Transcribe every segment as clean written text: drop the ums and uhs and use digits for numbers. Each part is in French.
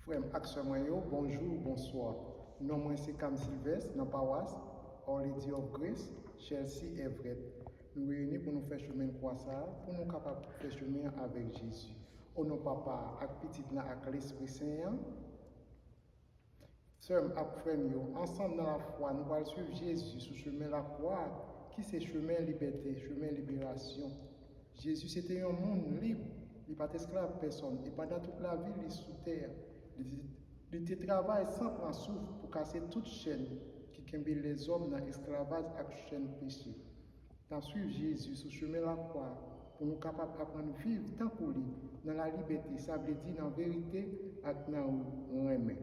Frère Axel Moyo, bonjour, bonsoir. Non, moi c'est Cam Sylvestre, dans paroisse, Our Lady of Grace, Chelsea Everett. Nous réunis pour nous faire chemin de croissance, pour nous capables de faire chemin avec Jésus. Au nom papa, avec petit là, avec l'Esprit Saint, sœur, avec frère, ensemble dans la foi, nous allons suivre Jésus sur le chemin de la croix, qui c'est chemin liberté, chemin libération. Jésus c'était un monde libre, il n'est pas esclave personne, et pendant toute la vie, il est sous terre. Il travaille sans prendre souffle pour casser toute chaîne qui kembe les hommes dans l'esclavage et chaîne péché. Dans suivre Jésus sur le chemin de la croix, pour nous capables d'apprendre à vivre tant qu'on lit, dans la liberté, ça veut dire dans la vérité et dans le remède.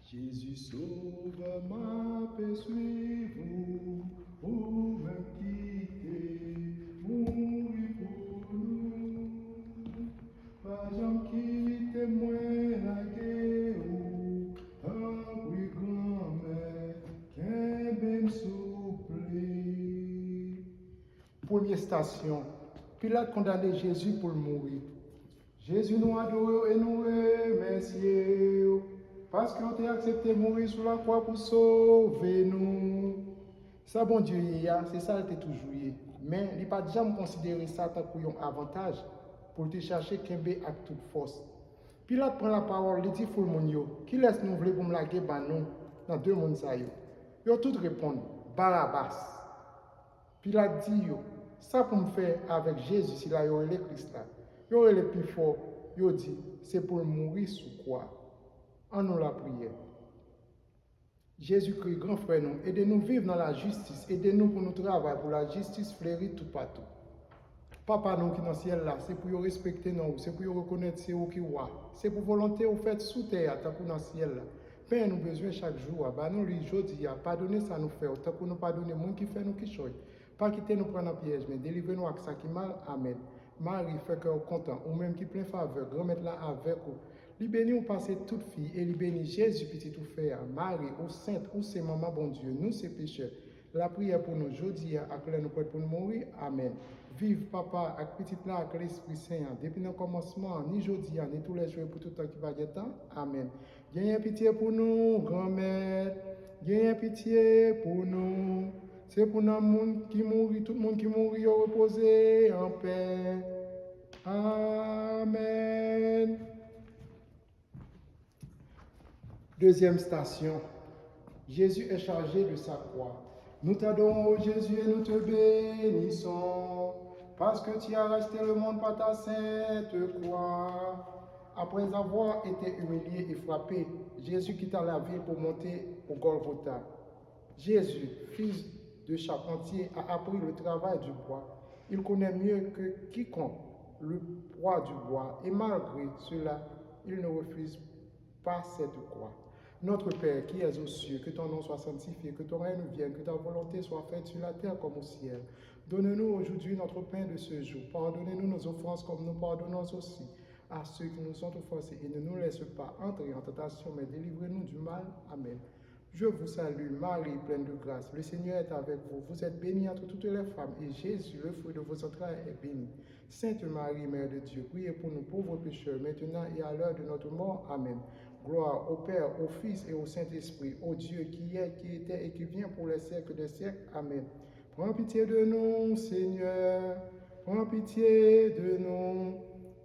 Jésus sauve ma paix, suis-vous, ou me quitter, mourir pour nous. Pas j'en quitte moi la guerre, un oui grand-mère, qu'un ben souple. Première station, Pilate condamné Jésus pour mourir. Jésus nous adore et nous remercie. Parce qu'on t'a accepté de mourir sur la croix pour sauver nous. Ça, bon Dieu, c'est ça, il toujours. Mais il n'a pas jamais considéré ça comme un avantage pour te chercher Kembe avec toute force. Pilate prend la parole, il dit pour le monde, qui laisse nous voler pour me laguer dans deux mondes. Ils ont tout répondu, Barabbas. Pilate dit, ça pour me faire avec Jésus, s'il a eu le Christ là. Il aurait le plus fort, il dit, c'est pour mourir sous croix. En nous la prière. Jésus-Christ, grand frère, nous, aidez-nous vivre dans la justice, aidez-nous pour nous travailler pour la justice fleurir tout partout. Papa, nous qui dans le ciel là, c'est pour respecter nous, c'est pour reconnaître c'est où qui voit, c'est pour volonté au fait sous terre, tant que dans le ciel là. Père, nous besoin chaque jour, bah nous lui jodi, pardonnez ça nous faire, tant que nous pardonner monde qui fait nous qui choy. Pas quitter nous prendre en piège, mais délivrez-nous avec ça qui mal. Amen. Marie, fait cœur content, ou même qui plein faveur, grand-mère là avec vous. Li béni ou passer toute fille, et li béni Jésus petit tout faire, Marie, ou sainte, ou c'est maman bon Dieu, nous c'est pécheurs. La prière pour nous aujourd'hui, à nous pour nous mourir, Amen. Vive papa, avec petit là, avec l'Esprit Saint, depuis le commencement, ni aujourd'hui, ni tous les jours, pour tout le temps qui va être temps, Amen. Gagnez pitié pour nous, grand-mère, gagnez pitié pour nous. C'est pour nous monde qui mourit, tout le monde qui mourit, reposer en paix. Amen. Deuxième station, Jésus est chargé de sa croix. Nous t'adorons, Jésus, et nous te bénissons, parce que tu as racheté le monde par ta sainte croix. Après avoir été humilié et frappé, Jésus quitta la ville pour monter au Golgotha. Jésus, fils de charpentier, a appris le travail du bois. Il connaît mieux que quiconque le poids du bois, et malgré cela, il ne refuse pas cette croix. Notre Père qui es aux cieux, que ton nom soit sanctifié, que ton règne vienne, que ta volonté soit faite sur la terre comme au ciel. Donne-nous aujourd'hui notre pain de ce jour. Pardonnez-nous nos offenses comme nous pardonnons aussi à ceux qui nous sont offensés. Et ne nous laisse pas entrer en tentation, mais délivrez-nous du mal. Amen. Je vous salue, Marie, pleine de grâce. Le Seigneur est avec vous. Vous êtes bénie entre toutes les femmes, et Jésus, le fruit de vos entrailles, est béni. Sainte Marie, Mère de Dieu, priez pour nous pauvres pécheurs, maintenant et à l'heure de notre mort. Amen. Gloire au Père, au Fils et au Saint-Esprit, au Dieu qui est, qui était et qui vient pour les siècles des siècles. Amen. Prends pitié de nous, Seigneur. Prends pitié de nous.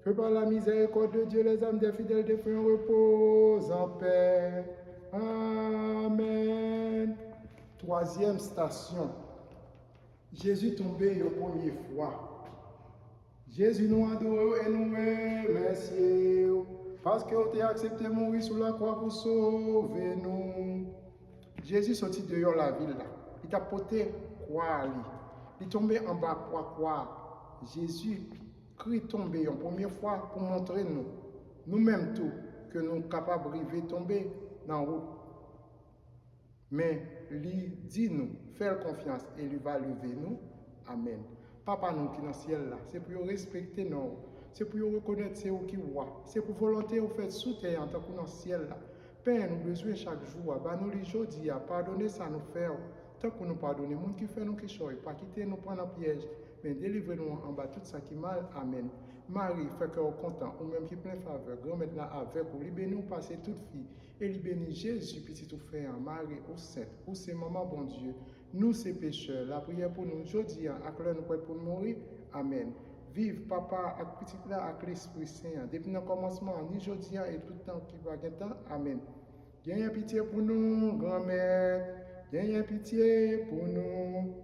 Que par la miséricorde de Dieu, les âmes des fidèles défunts reposent en paix. Amen. Troisième station. Jésus tombé la première fois. Jésus nous adore et nous remercie parce qu'il a accepté de mourir sur la croix pour sauver nous. Jésus sorti dehors la ville là. Il a porté croix. Il est tombé en bas pour croix. Jésus Christ tombé en première fois pour montrer nous-mêmes tout, que nous sommes capables de tomber dans la route. Mais lui dit nous, faire confiance et lui va lever nous. Amen. Papa nous qui dans le ciel là, c'est pour respecter nous, c'est pour reconnaître c'est où qui voit, c'est pour volonté au fait sous terre en tant que dans le ciel là. Père, nous besoin chaque jour, bah nous les aujourd'hui, pardonner ça nous faire, tant que nous pardonnons, monde qui fait nous qui choisit, pas quitter nous prendre en piège, mais délivrez-nous en bas tout ça qui mal. Amen. Marie, fait cœur content, ou même qui plein faveur, grand maintenant avec vous, libérez nous passer toute fille, et libérez Jésus, petit tout frère, Marie, ou sainte, ou c'est maman, bon Dieu, nous ces pécheurs, la prière pour nous, aujourd'hui, à l'heure nous pour mourir, Amen. Vive papa, avec petit là, avec l'Esprit Saint, depuis le commencement, ni aujourd'hui et tout le temps qui va gagner temps, Amen. Gagnez pitié pour nous, grand-mère, gagnez pitié pour nous.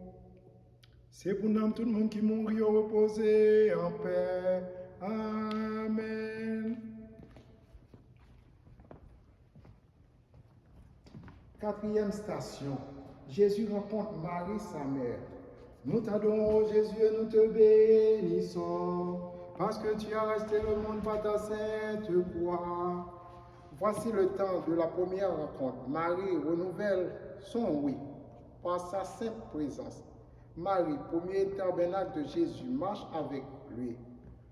C'est pour nous tout le monde qui mourit reposer en paix. Amen. Quatrième station. Jésus rencontre Marie, sa mère. Nous t'adorons, Jésus, et nous te bénissons, parce que tu as resté le monde par ta sainte croix. Voici le temps de la première rencontre. Marie renouvelle son oui par sa sainte présence. Marie, premier tabernacle de Jésus, marche avec lui,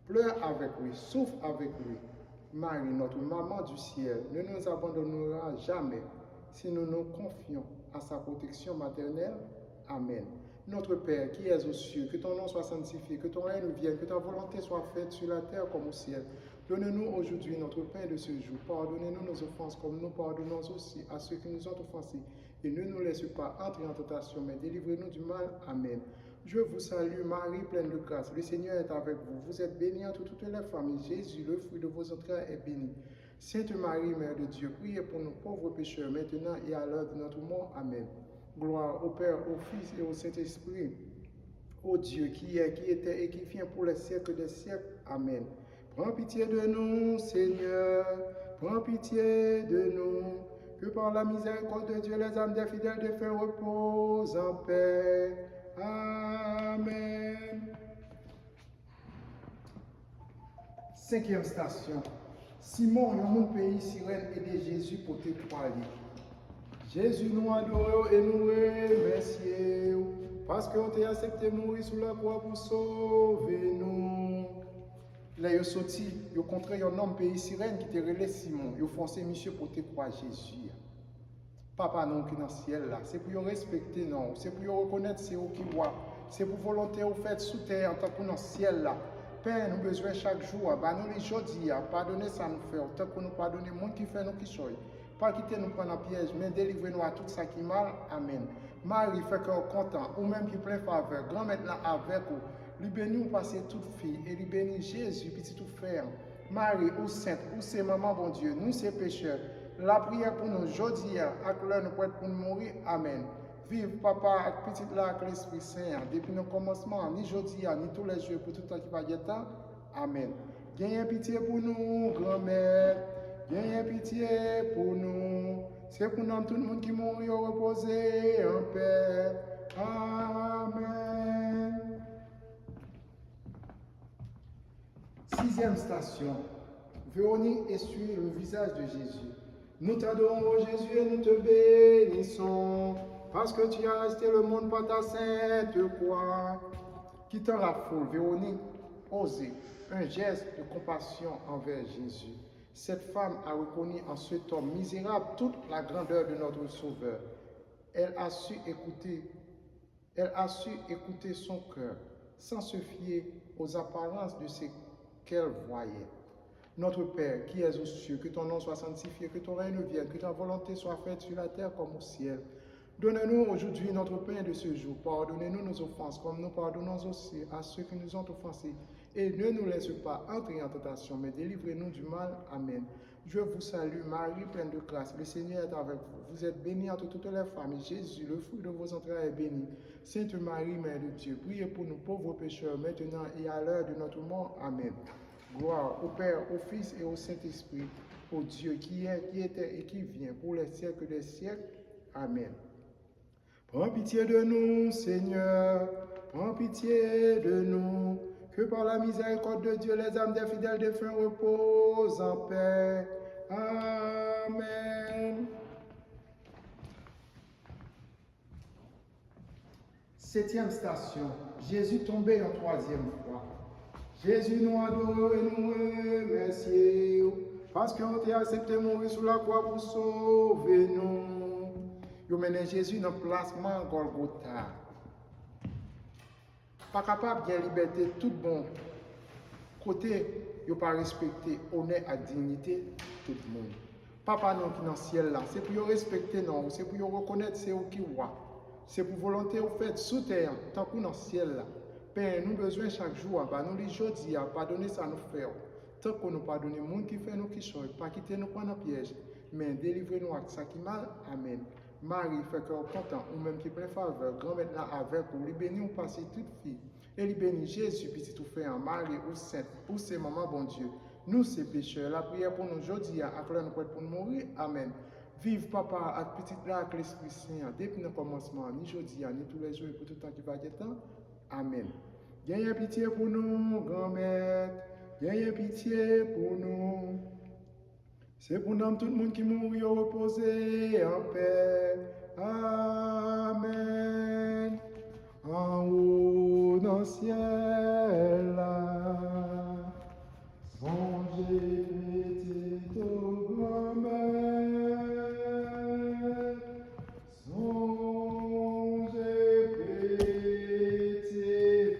pleure avec lui, souffre avec lui. Marie, notre maman du ciel, ne nous abandonnera jamais si nous nous confions à sa protection maternelle. Amen. Notre Père qui es aux cieux, que ton nom soit sanctifié, que ton règne vienne, que ta volonté soit faite sur la terre comme au ciel. Donne-nous aujourd'hui notre pain de ce jour. Pardonnez-nous nos offenses comme nous pardonnons aussi à ceux qui nous ont offensés. Et ne nous laisse pas entrer en tentation, mais délivrez-nous du mal. Amen. Je vous salue, Marie, pleine de grâce. Le Seigneur est avec vous. Vous êtes bénie entre toutes les femmes. Et Jésus, le fruit de vos entrailles, est béni. Sainte Marie, Mère de Dieu, priez pour nous pauvres pécheurs, maintenant et à l'heure de notre mort. Amen. Gloire au Père, au Fils et au Saint-Esprit, ô Dieu qui est, qui était et qui vient pour les siècles des siècles. Amen. Prends pitié de nous, Seigneur, prends pitié de nous, que par la miséricorde de Dieu, les âmes des fidèles défunts reposent en paix. Amen. Cinquième station. Simon, dans mon pays, sirène, aidez Jésus pour te croire. Jésus nous adore et nous remercie, parce qu'on t'a accepté mourir sous la croix pour sauver nous. Là, ils sont sortis, ils ont rencontré un homme pays sirène qui était relais Simon. Ils ont forcé monsieur pour te croire Jésus. Papa non qui dans le ciel là, c'est pour respecter non, c'est pour reconnaître c'est eux qui voient, c'est pour volonté au fait sous terre en tant que dans le ciel là. Père, nous besoin chaque jour, bah nous les jeudi, pardonnez ça nous fait, autant que nous pardonnez monde qui fait nous qui choisit. Pas quitter nous prendre en piège, mais délivrez-nous à tout ça qui mal. Amen. Marie fait cœur content, ou même qui plein faveur, grand maintenant avec vous. Lui bénis ou passer toute fille, et lui bénis Jésus, petit tout frère. Marie, ou sainte, ou c'est maman, bon Dieu, nous c'est pécheurs. La prière pour nous, jeudi, à l'heure nous pouvons pour nous mourir. Amen. Vive papa, avec petite là, avec l'Esprit Saint, depuis nos commencements, ni jeudi, ni tous les jours, pour tout le temps qui va y être. Amen. Gagnez pitié pour nous, grand-mère. Gagnez pitié pour nous. C'est pour nous tout le monde qui mourit reposer en paix. Amen. Sixième station. Véronique essuie le visage de Jésus. Nous t'adorons, Jésus, et nous te bénissons, parce que tu as resté le monde par ta sainte croix. Quittant la foule, Véronique osait un geste de compassion envers Jésus. Cette femme a reconnu en cet homme misérable toute la grandeur de notre Sauveur. Elle a su écouter son cœur, sans se fier aux apparences de ce qu'elle voyait. Notre Père, qui es aux cieux, que ton nom soit sanctifié, que ton règne vienne, que ta volonté soit faite sur la terre comme au ciel. Donne-nous aujourd'hui notre pain de ce jour. Pardonnez-nous nos offenses, comme nous pardonnons aussi à ceux qui nous ont offensés. Et ne nous laisse pas entrer en tentation, mais délivrez-nous du mal. Amen. Je vous salue, Marie, pleine de grâce. Le Seigneur est avec vous. Vous êtes bénie entre toutes les femmes. Et Jésus, le fruit de vos entrailles, est béni. Sainte Marie, Mère de Dieu, priez pour nous pauvres pécheurs, maintenant et à l'heure de notre mort. Amen. Gloire au Père, au Fils et au Saint-Esprit, au Dieu qui est, qui était et qui vient, pour les siècles des siècles. Amen. Prends pitié de nous, Seigneur, prends pitié de nous, que par la miséricorde de Dieu, les âmes des fidèles défunts reposent en paix. Amen. Septième station, Jésus tombé en troisième fois. Jésus nous adore et nous remercie, parce qu'on t'a accepté mourir sous la croix pour sauver nous. Yo mené Jésus dans le placement Golgotha. Pas capable de liberté tout bon. Côté, ils pas respecter honneur et dignité tout le monde. Papa non qui dans le ciel là, c'est pour respecter non, c'est pour reconnaître c'est où qui voit. C'est pour volonté au fait sous terre, tant qu'on dans le ciel là. Père, nous besoin chaque jour, bah, nous les jours dire, pardonner ça nous faire. Tant qu'on nous pardonne, le monde qui fait nous qui change, pas quitter nous prendre piège, mais délivrez-nous avec ça qui mal. Amen. Marie fait cœur content, ou même qui plein faveur, grand-mère là avec, ou les bénis ou passer toute fille. Et les bénis Jésus, petit tout fait en Marie ou sainte, ou c'est maman bon Dieu. Nous, ces pécheurs, la prière pour nous aujourd'hui, à nous pour nous mourir. Amen. Vive papa, avec petite là, avec l'Esprit Saint, depuis le commencement, ni aujourd'hui, ni tous les jours, et pour tout le temps qui va être temps. Amen. Gagnez pitié pour nous, grand-mère. Gagnez pitié pour nous. C'est pour nous tout le monde qui mourit reposer en paix. Amen. En haut dans le ciel, là, songez petite grand-mère, songez petite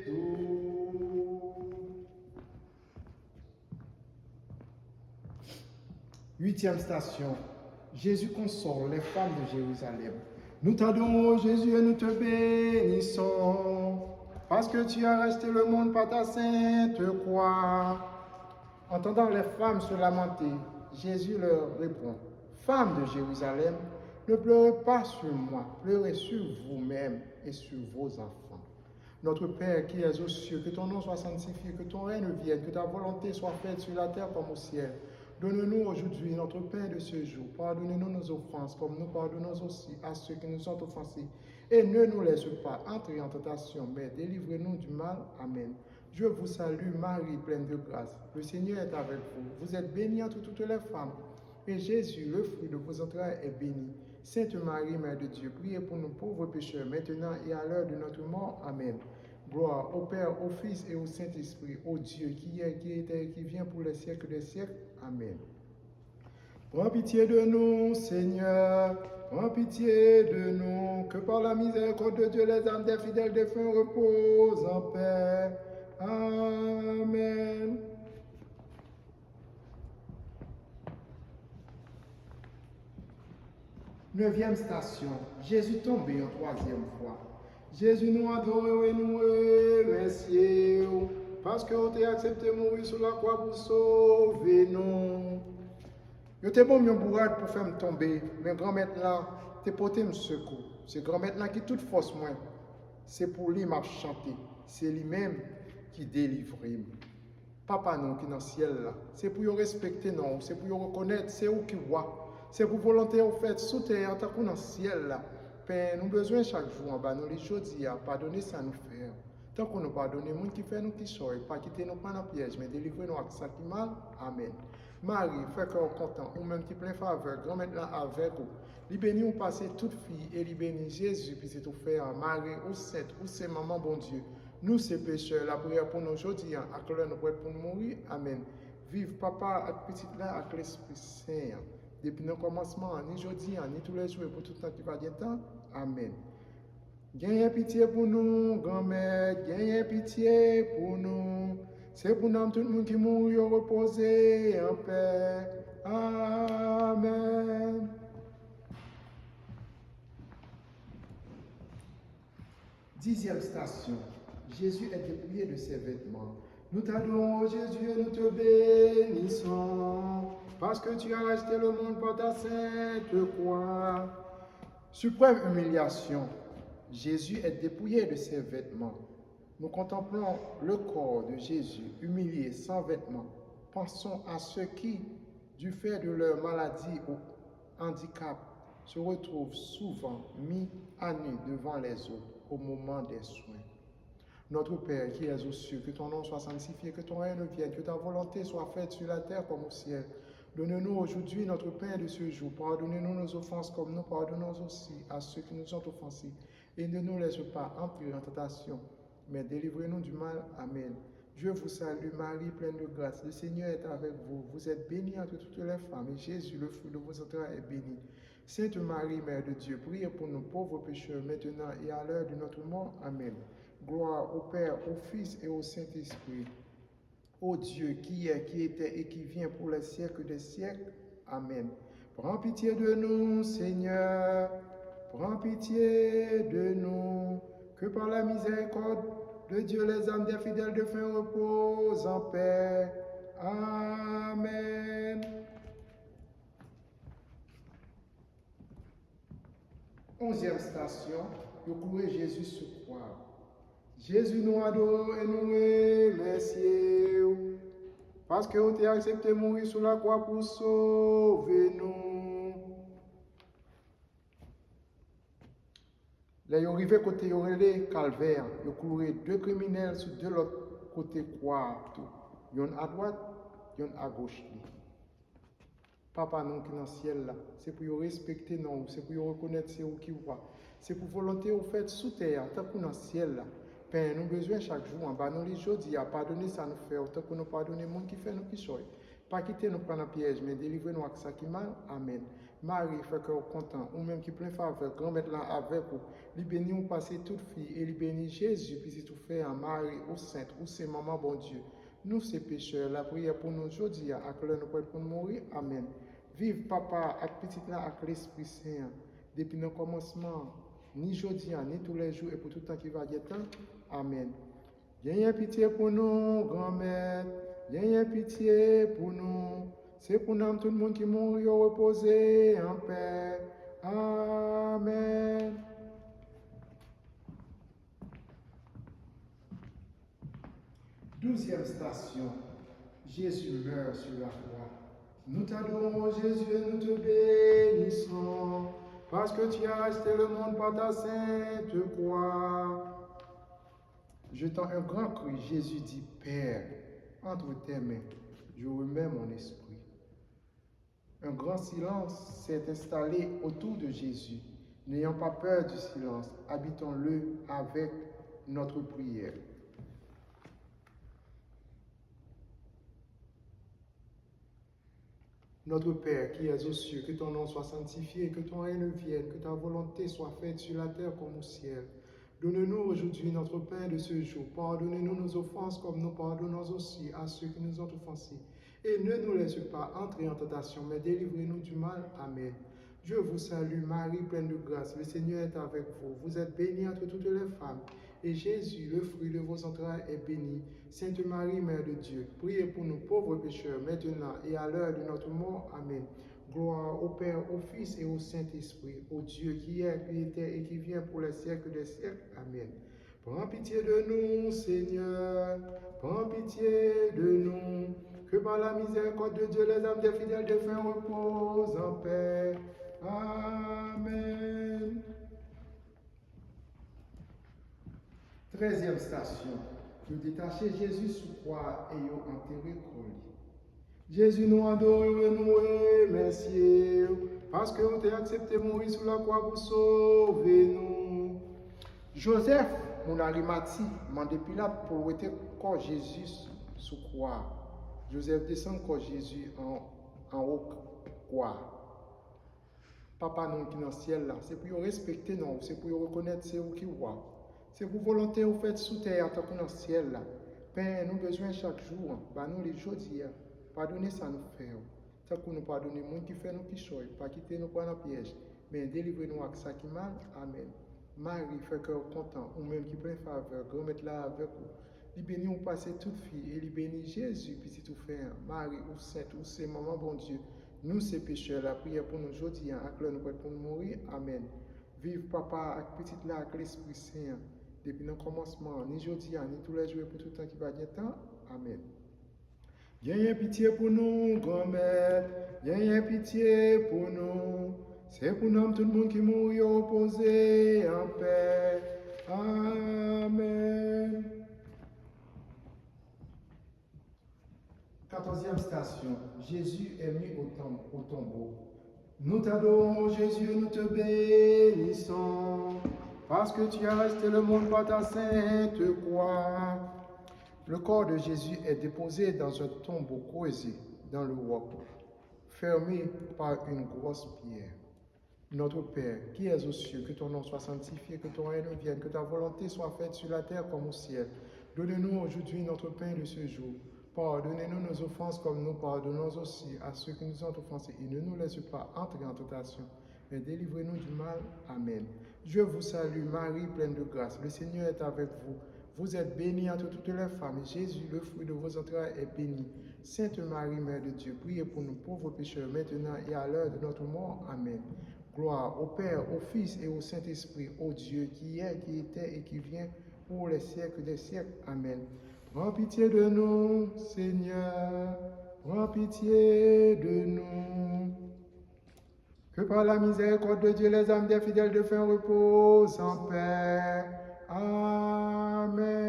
tout. 8e station. Jésus console les femmes de Jérusalem. Nous t'adorons, Jésus, et nous te bénissons, parce que tu as resté le monde par ta sainte croix. Entendant les femmes se lamenter, Jésus leur répond, femmes de Jérusalem, ne pleurez pas sur moi, pleurez sur vous-même et sur vos enfants. Notre Père qui es aux cieux, que ton nom soit sanctifié, que ton règne vienne, que ta volonté soit faite sur la terre comme au ciel. Donne-nous aujourd'hui notre pain de ce jour. Pardonnez-nous nos offenses, comme nous pardonnons aussi à ceux qui nous ont offensés. Et ne nous laisse pas entrer en tentation, mais délivrez-nous du mal. Amen. Je vous salue, Marie, pleine de grâce. Le Seigneur est avec vous. Vous êtes bénie entre toutes les femmes. Et Jésus, le fruit de vos entrailles, est béni. Sainte Marie, Mère de Dieu, priez pour nous pauvres pécheurs, maintenant et à l'heure de notre mort. Amen. Gloire au Père, au Fils et au Saint-Esprit, au Dieu qui est, qui était et qui vient pour les siècles des siècles. Amen. Prends pitié de nous, Seigneur, prends pitié de nous, que par la miséricorde de Dieu, les âmes des fidèles défunts reposent en paix. Amen. Neuvième station, Jésus tombé en 3e fois. Jésus nous adore et nous remercie, parce que vous avez accepté de mourir sur la croix pour sauver nous. Yo te bon mon bourrade pour faire me tomber, mais grand-mère là, te porté me secours. C'est grand-mère là qui toute force moi. C'est pour lui m'a chanté. C'est lui-même qui délivre. Papa non qui dans le ciel là, c'est pour respecter non, c'est pour reconnaître, c'est où qui voit. C'est pour volonté au fait sous terre en tant que dans le ciel là. Père, nous besoin chaque jour en bas nous les jeudi à pardonner ça nous faire. Tant qu'on nous pardonne, les gens qui fait nous qui sort, pas quitter nous pas dans piège, mais délivrer nous avec ça qui mal. Amen. Marie, fait cœur content, ou même qui plein faveur, grand-mère là avec vous. Li béni ou passer toute fille, et li béni Jésus, puis c'est tout fait en Marie, ou sainte, ou c'est maman bon Dieu. Nous, ces pécheurs, la prière pour nous aujourd'hui, à l'heure nous pour nous mourir. Amen. Vive papa, avec petite là, avec l'Esprit Saint. Depuis le commencement, ni aujourd'hui, ni tous les jours, et pour tout le temps qui va bien temps. Amen. Gagnez pitié pour nous, grand-mère, gagnez pitié pour nous. C'est pour nous tout le monde qui mourit reposer en paix. Amen. Dixième station. Jésus est dépouillé de ses vêtements. Nous t'adorons, Jésus, et nous te bénissons, parce que tu as racheté le monde par ta sainte croix. Suprême humiliation. Jésus est dépouillé de ses vêtements. Nous contemplons le corps de Jésus humilié sans vêtements. Pensons à ceux qui, du fait de leur maladie ou handicap, se retrouvent souvent mis à nu devant les autres au moment des soins. Notre Père qui es aux cieux, que ton nom soit sanctifié, que ton règne vienne, que ta volonté soit faite sur la terre comme au ciel. Donne-nous aujourd'hui notre pain de ce jour. Pardonnez-nous nos offenses comme nous pardonnons aussi à ceux qui nous ont offensés. Et ne nous laisse pas entrer en tentation, mais délivrez-nous du mal. Amen. Je vous salue, Marie, pleine de grâce. Le Seigneur est avec vous. Vous êtes bénie entre toutes les femmes, et Jésus, le fruit de vos entrailles, est béni. Sainte Marie, Mère de Dieu, priez pour nous pauvres pécheurs, maintenant et à l'heure de notre mort. Amen. Gloire au Père, au Fils et au Saint-Esprit, Ô Dieu, qui est, qui était et qui vient pour les siècles des siècles. Amen. Prends pitié de nous, Seigneur. Prends pitié de nous. Que par la miséricorde de Dieu, les âmes des fidèles de fin reposent en paix. Amen. 11e station, le courir Jésus se croire. Jésus nous adore et nous remercie parce que vous avez accepté de mourir sur la croix pour sauver nous. Là, ils arrivent côté calvaire, ils courent deux criminels sur de l'autre côté croix. Il y en a à droite, il y en a à gauche. Papa, nous qui dans le ciel là, c'est pour respecter nous, c'est pour reconnaître c'est où qui voit. C'est pour volonté au fait sous terre, tant que dans le ciel là. Père, nous besoin chaque jour, en bas nous les jours, à pardonner ça nous fait, autant que nous pardonner le monde qui fait nous qui choisit. Pas quitter nous prendre un piège, mais délivrer-nous avec ça qui mal. Amen. Marie, fait que content, ou même qui plein faveur, grand-mère là avec vous, lui bénit ou passer toute fille, et lui bénit Jésus, puis si tout fait en Marie, ou sainte, ou c'est maman bon Dieu. Nous, ces pécheurs, la prière pour nous aujourd'hui, à que nous pour nous mourir. Amen. Vive papa, avec petit là, avec l'Esprit Saint, depuis le commencement, ni aujourd'hui, ni tous les jours, et pour tout le temps qui va y être. Amen. Gagnez pitié pour nous, grand-mère. Gagnez pitié pour nous. C'est pour nous, tout le monde qui mourit reposer en paix. Amen. Douzième station. Jésus meurt sur la croix. Nous t'adorons, Jésus, et nous te bénissons, parce que tu as resté le monde par ta sainte croix. Jetant un grand cri, Jésus dit, Père, entre tes mains, je remets mon esprit. Un grand silence s'est installé autour de Jésus. N'ayons pas peur du silence, habitons-le avec notre prière. Notre Père qui es aux cieux, que ton nom soit sanctifié, que ton règne vienne, que ta volonté soit faite sur la terre comme au ciel. Donne-nous aujourd'hui notre pain de ce jour. Pardonnez-nous nos offenses comme nous pardonnons aussi à ceux qui nous ont offensés. Et ne nous laisse pas entrer en tentation, mais délivrez-nous du mal. Amen. Je vous salue, Marie, pleine de grâce. Le Seigneur est avec vous. Vous êtes bénie entre toutes les femmes. Et Jésus, le fruit de vos entrailles, est béni. Sainte Marie, Mère de Dieu, priez pour nous pauvres pécheurs, maintenant et à l'heure de notre mort. Amen. Gloire au Père, au Fils et au Saint-Esprit, au Dieu qui est, qui était et qui vient pour les siècles des siècles. Amen. Prends pitié de nous, Seigneur. Prends pitié de nous. Que par la miséricorde de Dieu, les âmes des fidèles défunts reposent en paix. Amen. 13e station. Nous détacher Jésus sous croix et nous enterrer Croix. Jésus nous adore et nous remercie parce que vous avez accepté de mourir sur la croix pour sauver nous. Joseph, mon Arimathie, m'a demandé Pilate pour retirer corps Jésus sous croix. Joseph descend corps Jésus en haut croix. Papa, nous qui dans le ciel là, c'est pour respecter nous, c'est pour reconnaître c'est vous qui voit. C'est pour volonté vous faites sous terre tant que dans le ciel là. Père, nous besoin chaque jour, bah nous les jours d'hier, pardonnez ça nous faire. Tant que nous pardonnez les gens qui fait nous qui choy, pas quitter nous pour un piège, mais délivrez-nous avec ça qui mal. Amen. Marie, fait cœur content, ou même qui prend faveur, grand-mère là avec vous. Il bénit ou passer toute fille, et il bénit Jésus, puis si tout fait, Marie ou sainte, ou c'est maman bon Dieu. Nous, ces pécheurs, la prière pour nous aujourd'hui, avec le nous pour nous mourir. Amen. Vive papa, avec petite là, avec l'Esprit Saint, depuis le commencement, ni aujourd'hui, ni tous les jours, pour tout le temps qui va être temps. Amen. Gagnez pitié pour nous, grand-mère. Gagnez pitié pour nous. C'est pour nous, tout le monde qui mourit reposer en paix. Amen. 14e station. Jésus est mis au tombeau. Nous t'adorons, Jésus, nous te bénissons, parce que tu as resté le monde par ta sainte croix. Le corps de Jésus est déposé dans un tombeau creusé dans le roc, fermé par une grosse pierre. Notre Père, qui es aux cieux, que ton nom soit sanctifié, que ton règne vienne, que ta volonté soit faite sur la terre comme au ciel. Donne-nous aujourd'hui notre pain de ce jour. Pardonnez-nous nos offenses comme nous pardonnons aussi à ceux qui nous ont offensés. Et ne nous laisse pas entrer en tentation, mais délivrez-nous du mal. Amen. Je vous salue, Marie, pleine de grâce. Le Seigneur est avec vous. Vous êtes bénie entre toutes les femmes. Jésus, le fruit de vos entrailles, est béni. Sainte Marie, Mère de Dieu, priez pour nous pauvres pécheurs, maintenant et à l'heure de notre mort. Amen. Gloire au Père, au Fils et au Saint-Esprit, au Dieu qui est, qui était et qui vient pour les siècles des siècles. Amen. Prends pitié de nous, Seigneur. Prends pitié de nous. Que par la miséricorde de Dieu, les âmes des fidèles de fin reposent en paix. Amen.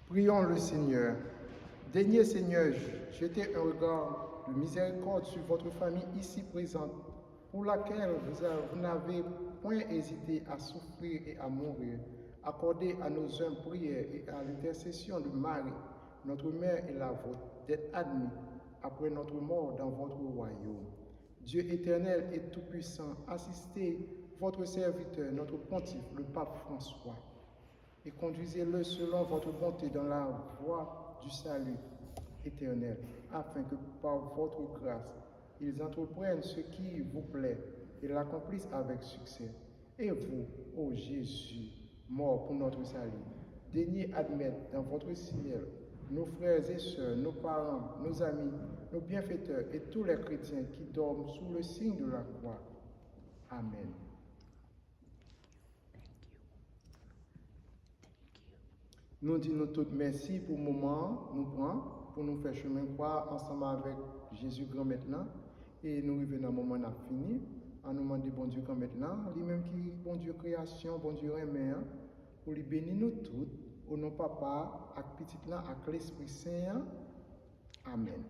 Prions le Seigneur. Daignez, Seigneur, jeter un regard de miséricorde sur votre famille ici présente, pour laquelle vous n'avez point hésité à souffrir et à mourir. Accordez à nos humbles prières et à l'intercession de Marie, notre mère et la vôtre, d'être admis après notre mort dans votre royaume. Dieu éternel et tout-puissant, assistez votre serviteur, notre pontife, le pape François, et conduisez-le selon votre bonté dans la voie du salut éternel, afin que par votre grâce, ils entreprennent ce qui vous plaît et l'accomplissent avec succès. Et vous, ô Jésus, mort pour notre salut, daignez admettre dans votre ciel nos frères et sœurs, nos parents, nos amis, nos bienfaiteurs et tous les chrétiens qui dorment sous le signe de la croix. Amen. Nous disons toutes merci pour le moment, nous prenons, pour nous faire chemin croix ensemble avec Jésus grand maintenant. Et nous revenons dans le moment où on a fini, en nous demandant bon Dieu grand maintenant, lui-même qui bon Dieu création, bon Dieu remet, pour lui bénir nous toutes, au nom papa, avec petit là, avec l'Esprit Saint. Amen.